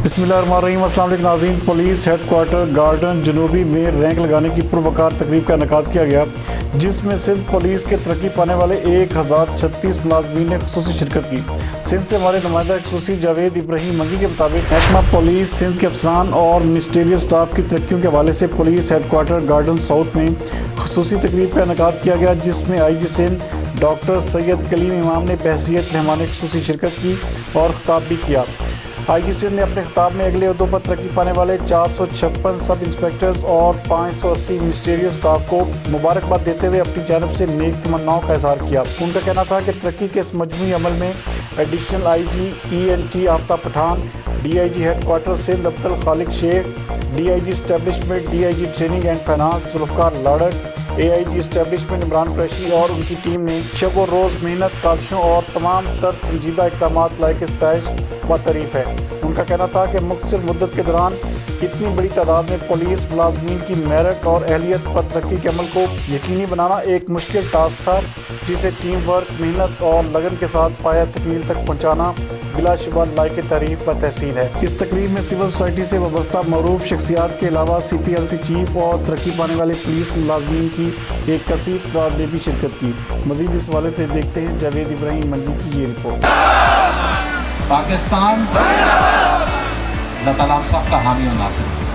बिस्मिल्लाहिर्रहमानिर्रहीम। अस्सलाम वालेकुम नाज़रीन। पुलिस हेडक्वार्टर गार्डन जनूबी में रैंक लगाने की पुरवकार तकरीब का इनेकाद किया गया, जिसमें सिंध पुलिस के तरक्की पाने वाले 1036 मुलाजमीन ने खुसूसी शिरकत की। सिंध से हमारे नुमाइंदा खुसूसी जावेद इब्राहिम मंगी के मुताबिक महकमा पुलिस सिंध के अफसरान और मिनिस्टेरियल स्टाफ की तरक्कियों के हवाले से पुलिस हेडक्वार्टर गार्डन साउथ में खुसूसी तकरीब का इनेकाद किया गया, जिसमें IG सिंध डॉक्टर सैयद कलीम इमाम ने बहसियत मेहमान खुसूसी शिरकत की और खिताब भी किया। IG सिंध ने अपने खिताब में अगले अहदों पर तरक्की पाने वाले 456 सब इंस्पेक्टर्स और 580 मिनिस्टेरियल स्टाफ को मुबारकबाद देते हुए अपनी जानब से नेक तमन्नाओं का इजहार किया। उनका कहना था कि तरक्की के इस मजमूई अमल में additional IG ENT Aftab Pathan, DIG headquarter Sindh Abdul Khaliq Shaikh, DIG establishment, DIG training and finance Zulfiqar Ladak, AIG establishment Imran Qureshi और उनकी टीम ने शब व रोज़ मेहनत, काविशों और तमाम तर संजीदा इक़दामात लायक इस्ताइश व तारीफ़ है। उनका कहना था कि मुख्तसर मुद्दत के दौरान इतनी बड़ी तादाद में पुलिस मुलाजमीन की मेरिट और अहलियत पर तरक्की के अमल को यकीनी बनाना एक मुश्किल टास्क था, जिसे टीम वर्क, मेहनत और लगन के साथ पाया तकमील तक पहुँचाना बिलाशुबा लायक तारीफ़ व तहसीन है। इस तकरीब में सिविल सोसाइटी से वाबस्ता मरूफ शख्सियात के अलावा CPLC चीफ और तरक्की पाने वाले पुलिस मुलाजमीन की एक कसीर तादाद ने भी शिरकत की। मज़ीद इस हवाले से देखते हैं जावेद इब्राहिम मंगी की ये रिपोर्ट। पाकिस्तान अल्लाह ताला हम सब का हामी और नासिर।